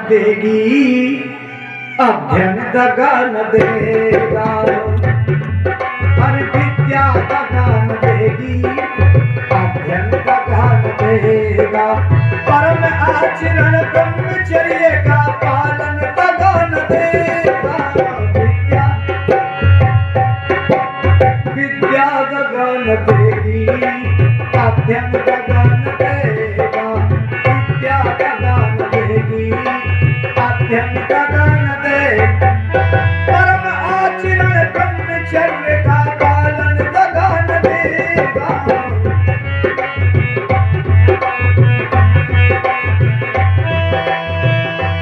देगी, अध्ययन दगा न देगा। हर विद्या दगा न देगी, अध्ययन दगा न देगा। परम आचरण ब्रह्मचर्य का पालन दगा न देगा। विद्या दगा न देगी, अध्ययन दगा न देगा। विद्या दगा न देगी, अध्ययन दगा न देगा। परम आचरण ब्रह्मचर्य का पालन दगा न देगा।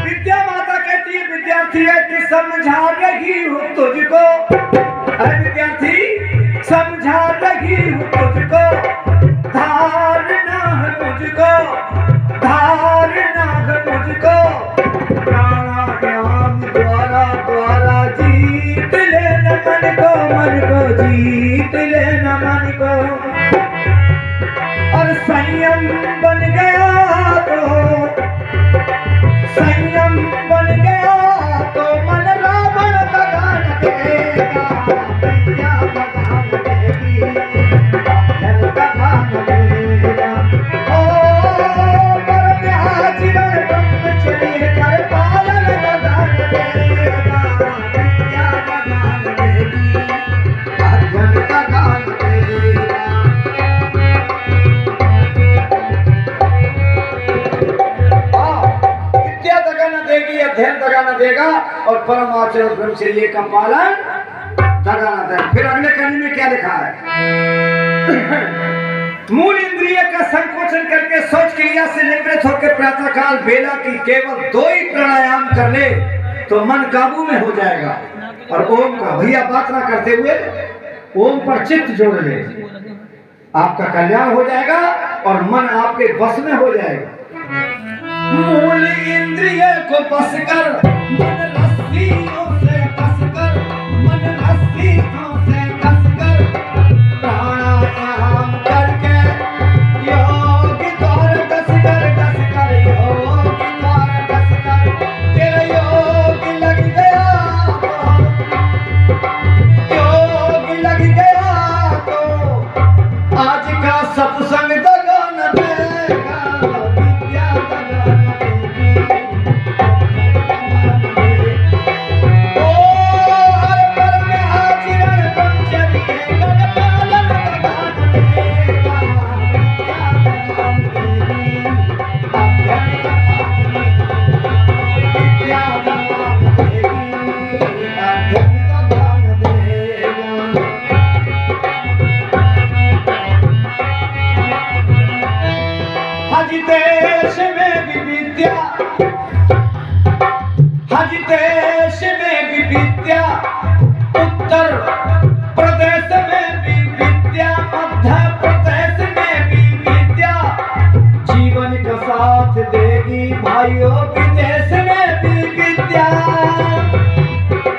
विद्या माता कहती है विद्यार्थी है कि समझा रही हूँ तुझको। विद्यार्थी समझा रही हूँ तुझको, धारणा है मुझको, धारणा है मुझको। प्राणायाम द्वारा द्वारा जीत लेना मन को जीत लेना मन को। और संयम बन गया तो, संयम बन गया तो मन रावण दगा न देगा। विद्या दगा न देगी, अध्ययन दगा न देगा। ओ परम आचरण ब्रह्मचर्य कर पालन दगा न देगा। विद्या दगा न देगी, अध्ययन दगा न देगा। विद्या दगा न देगी, अध्ययन दगा न देगा और परम आचरण ब्रह्मचर्य का पालन दगा न देगा। फिर अगले कड़ी में क्या लिखा है? मूल इंद्रिय का संकोचन करके सोच क्रिया से निवृत्त होकर प्रातःकाल बेला की केवल 2 ही प्राणायाम कर ले तो मन काबू में हो जाएगा। और ओम का भैया बात ना करते हुए ओम पर चित्त जोड़ ले, आपका कल्याण हो जाएगा और मन आपके बस में हो जाएगा। मूल इंद्रिय को बस कर, मन रस्सियों से कस कर, मन रस्सियों से कस कर। प्राणायाम करके योग द्वार कस कर, कस कर योग द्वार कस कर। तेरा योग लग गया तो, योग लग गया तो आज का सत्संग दगा न देगा। विद्या दगा न देगी, ओ हर परम आचरण ब्रह्मचर्य कर पालन दगा न देगा। विद्या दगा न देगी, अध्ययन दगा न देगा। विद्या दगा न देगी, अध्ययन दगा न देगा। हज देश में भी विद्या, हज देश में भी विद्या, उत्तर प्रदेश में भी विद्या, मध्य प्रदेश में भी विद्या। जीवन का साथ देगी भाइयों, विदेश में भी विद्या।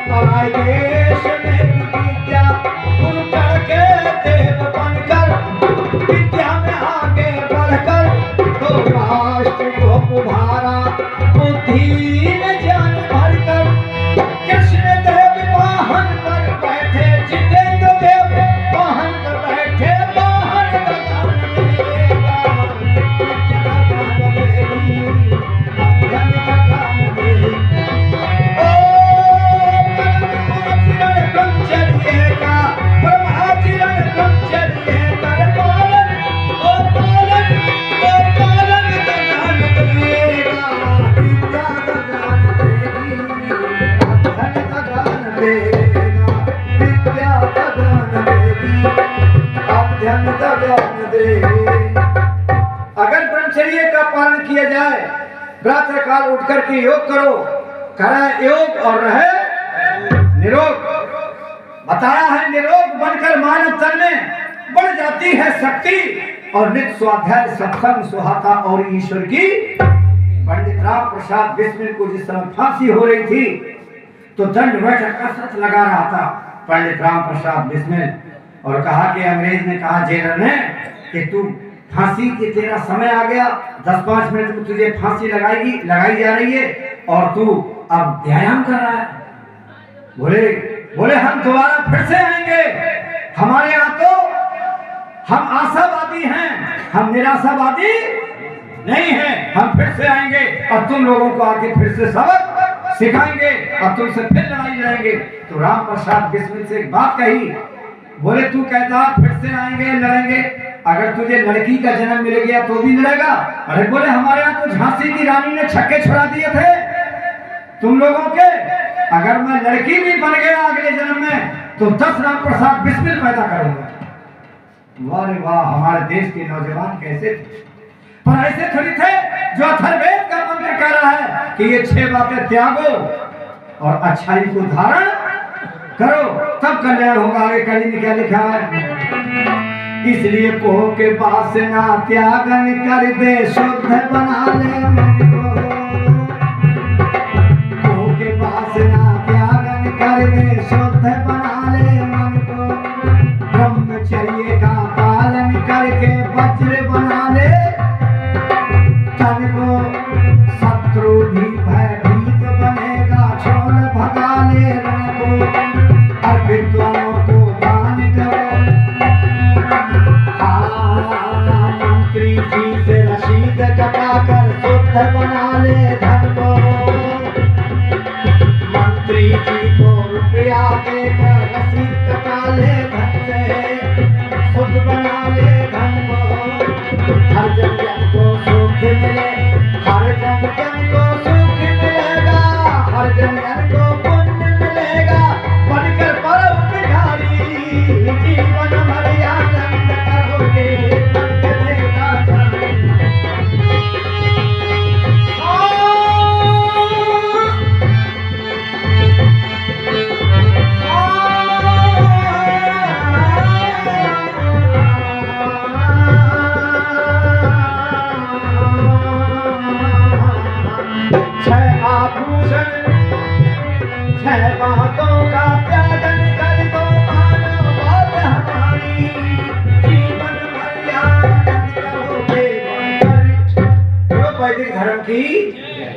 पराए देश में भी विद्या, गुरु करके देव बनकर, विद्या में आगे बढ़कर तो राष्ट्र को उभारा। बुद्धि में ज्ञान भरकर कृष्ण देव वाहन पर बैठे, जितेंद्र देव वाहन पर बैठे। वाहन दगा न देगा, विद्या दगा न देगी, अध्ययन दगा न देगी। ओ परम आचरण ब्रह्मचर्य का, परम आचरण ब्रह्मचर्य कर पालन, ओ पालन, ओ पालन दगा न देगा। विद्या दगा न देगी, अध्ययन दगा न देगा। विद्या दगा न देगी, अध्ययन दगा न देगा। अगर ब्रह्मचर्य का पालन किया जाए, प्रातःकाल उठकर के योग करो, करे योग और रहे निरोग। बताया है निरोग बनकर मानव तन में बढ़ जाती है शक्ति और नित्य स्वाध्याय सत्संग सुहाता और ईश्वर की। पंडित राम प्रसाद बिस्मिल को जिस समय फांसी हो रही थी तो दंड बैठक कसरत लगा रहा था पंडित राम प्रसाद बिस्मिल, और कहा कि अंग्रेज ने कहा जेलर ने कि तू फांसी के तेरा समय आ गया, 10-5 मिनट में तुझे फांसी लगाई जा रही है, और तू अब व्यायाम कर रहा है। बोले बोले हम दोबारा फिर से आएंगे, हमारे यहाँ तो हम आशावादी हैं, हम निराशावादी नहीं हैं, हम फिर से आएंगे और तुम लोगों को आके फिर से सबक सिखाएंगे और तुमसे फिर लड़ाई लड़ेंगे। तो राम प्रसाद बिस्मिल से एक बात कही, बोले तू कहता फिर से आएंगे लड़ेंगे, अगर तुझे लड़की का जन्म मिल गया तो भी लड़ेगा? अरे बोले हमारे यहाँ तो झांसी की रानी ने छक्के छुड़ा दिए थे तुम लोगों के, अगर मैं लड़की भी बन गया अगले जन्म में तो 10 राम प्रसाद बिस्मिल पैदा करूंगा। वाह रे वाह, हमारे देश के नौजवान कैसे थे, पर ऐसे थोड़ी थे जो अथर्ववेद का मंत्र कह रहा है कि ये 6 बातें त्यागो और अच्छाई को धारण करो तब कल्याण होगा। आगे कली में क्या लिखा है, इसलिए कोह के वासना त्यागन कर दे शुद्ध बना ले मन को, कोह के वासना त्यागन कर दे शुद्ध बना ले मन को, ब्रह्मचर्य का पालन करके वज्र बना ले तन को, शत्रु भी भयभीत बनेगा छोड़ भगा ले रण को, और विद्वानों को दान करो, मंत्री जी से रसीद कटाकर शुद्ध बना ले धन को, मंत्री जी को रुपया देकर रसीद कटा ले धन से, शुद्ध बना ले धन को, हर जन को सुख मिले, हर जन को सुख मिलेगा, हर जन को पुण्य मिलेगा, बनकर परम भिखारी जीवन भर आनंद करोगे, बनकर देगा बातों का त्यागन कर दो मानो बात हमारी, जीवन भर आनंद करोगे। वैदिक धर्म की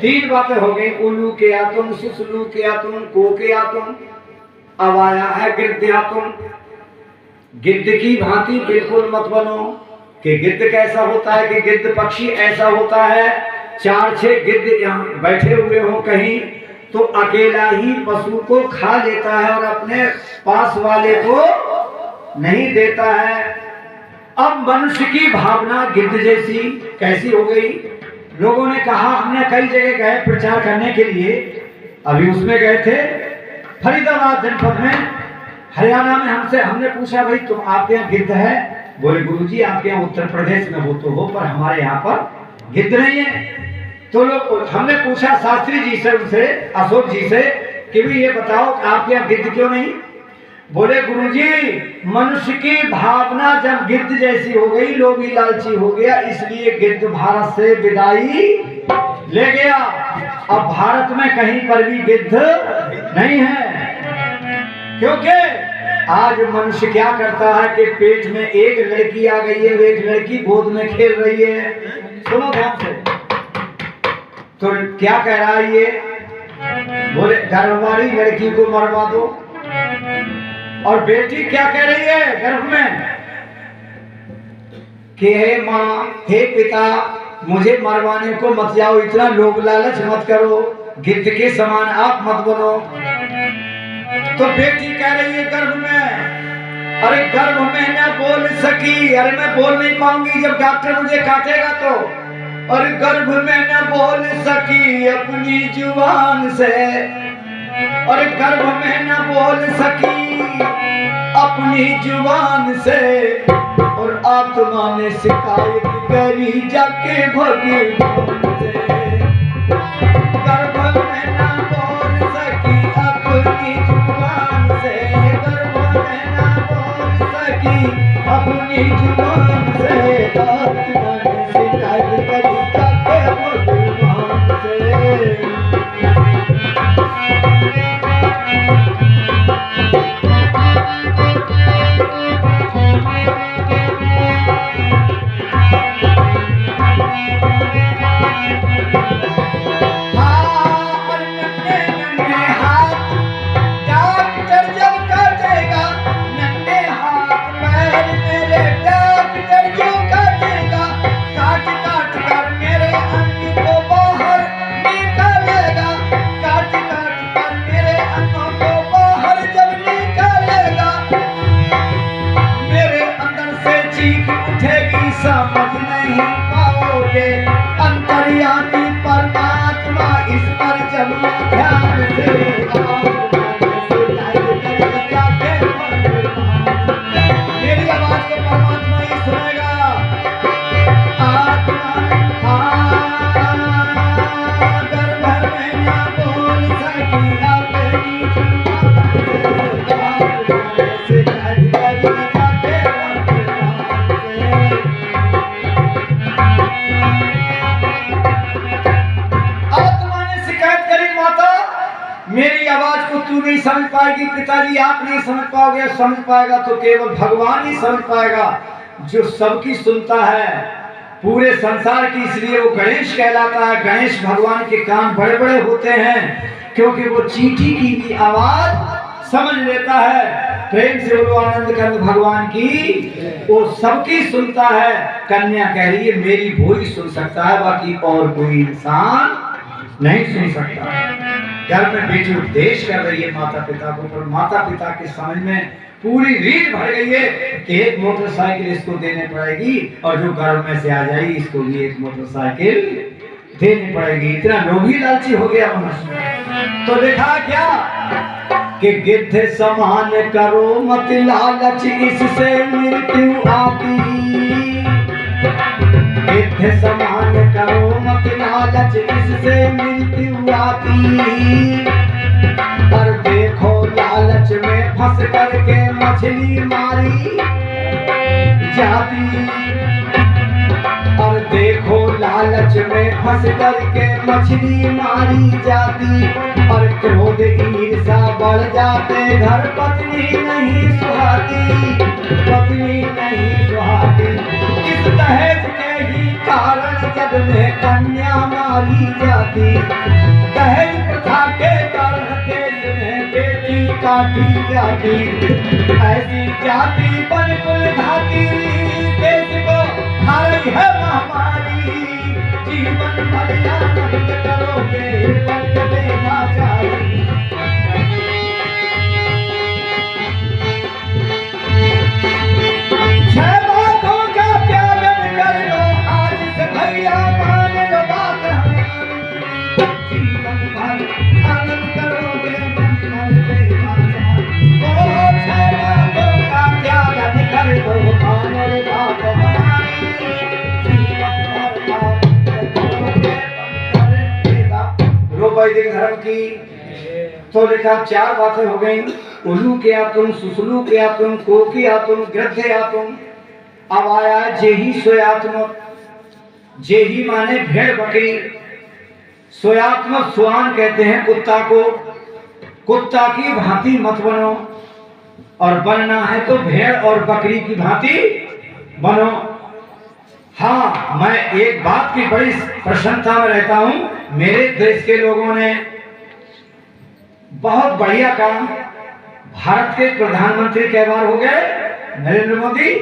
3 बातें हो गई, उल्लू के आतुम, सुसलू के आतुम, को के आतुम, अब आया है गिद्ध आतुम। गिद्ध की भांति बिल्कुल मत बनो कि गिद्ध कैसा होता है कि गिद्ध पक्षी ऐसा होता है 4-6 गिद्ध यहाँ बैठे हुए हो कहीं तो अकेला ही पशु को खा लेता है और अपने पास वाले को नहीं देता है। अब मनुष्य की भावना गिद्ध जैसी कैसी हो गई? लोगों ने कहा, हमने कई जगह गए प्रचार करने के लिए, अभी उसमें गए थे फरीदाबाद जनपद में हरियाणा में, हमने पूछा भाई तुम आपके यहाँ गिद्ध है? बोले गुरुजी आपके यहाँ उत्तर प्रदेश में हो तो हो पर हमारे यहाँ पर गिद्ध नहीं है। तो लोग हमने पूछा शास्त्री जी से, उनसे अशोक जी से कि भी ये बताओ आपके यहाँ गिद्ध क्यों नहीं? बोले गुरुजी मनुष्य की भावना जब गिद्ध जैसी हो गई, लोग ही लालची हो गया, इसलिए गिद्ध भारत से विदाई ले गया। अब भारत में कहीं पर भी गिद्ध नहीं है, क्योंकि आज मनुष्य क्या करता है कि पेट में एक लड़की आ गई है, एक लड़की गोद में खेल रही है। सुनो ध्यान से, तो क्या कह रहा है ये? बोले गर्भ वाली लड़की को मरवा दो, और बेटी क्या कह रही है गर्भ में कि हे माँ हे पिता मुझे मरवाने को मत जाओ, इतना लोभ लालच मत करो, गिद्ध के समान आप मत बनो। तो बेटी कह रही है गर्भ में, अरे गर्भ में ना बोल सकी, अरे मैं बोल नहीं पाऊंगी जब डॉक्टर मुझे काटेगा तो, और गर्भ में न बोल सकी अपनी जुबान से, और गर्भ में न बोल सकी अपनी जुबान से, और आत्मा ने शिकायत करी जाके भगवान से। गर्भ में न बोल सकी अपनी जुबान से, गर्भ में न बोल सकी अपनी जुबान से, आत्मा ने शिकायत करी रमा ध्यान से मेरी आवाज को परमात्मा ही सुनेगा। आत्मा घर भर में ना बोल सकी अपनी से आत्मा ने शिकायत करी, माता मेरी आवाज को तू नहीं समझ पाएगी, पिताजी आप नहीं समझ पाओगे, समझ पाएगा तो केवल भगवान ही समझ पाएगा जो सबकी सुनता है पूरे संसार की। इसलिए वो गणेश कहलाता है। गणेश भगवान के कान बड़े बड़े होते हैं क्योंकि वो चींटी की भी आवाज समझ लेता है। प्रेम से बोलो आनंद कंद भगवान की। वो सबकी सुनता है। कन्या कह रही है मेरी भोई सुन सकता है, बाकी और कोई इंसान नहीं सुन सकता। घर में बेटी उपदेश कर रही है माता पिता को, पर माता पिता के समझ में पूरी रीढ़ भर गई है कि एक मोटरसाइकिल इसको देने पड़ेगी और जो गर्भ में से आ जाएगी इसको भी एक मोटरसाइकिल देनी पड़ेगी। इतना लोभी लालची हो गया मनुष्य। तो देखा क्या कि गिद्ध समान करो मत लालच, इससे मृत्यु आती। गिद्ध समान करो मत लालच, इससे मृत्यु आती। पर देखो लालच में फंस करके मछली मारी जाती। और देखो लालच में फंस करके मछली मारी जाती। और क्रोध ईर्षा बढ़ जाते, घर पत्नी नहीं सुहाती, पत्नी नहीं सुहाती। इस दहेज के ही कारण जग में कन्या मारी जाती। दहेज प्रथा के कारण देश में बेटी काटी जाती। ऐसी जाति पर कुल घाती देश को खा रही है महामारी। जीवन भर आनंद करोगे बंद देना चाहिए। छह बातों का त्याग कर लो आज से भैया, मान लो बात हमारी। जीवन भर आनंद करोगे बंद देना चाहिए। ओ छह बातों का त्याग कर लो मान लो बात हमारी। जीवन भर आनंद करोगे बंद देना। बोलो वैदिक धर्म की। तो लिखा चार बातें हो गई। उल्लू क्या तुम, सुसलू क्या तुम, को क्या तुम, गृद्ध या तुम। अब आया जेही सोयात्मक। जेही माने भेड़ बकरी, सोयात्मक सुआन कहते हैं कुत्ता को। कुत्ता की भांति मत बनो, और बनना है तो भेड़ और बकरी की भांति बनो। हाँ, मैं एक बात की बड़ी प्रसन्नता में रहता हूं। मेरे देश के लोगों ने बहुत बढ़िया काम। भारत के प्रधानमंत्री कई बार हो गए? नरेंद्र मोदी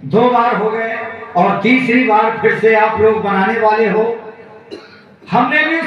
2 बार हो गए, और तीसरी बार फिर से आप लोग बनाने वाले हो। हमने भी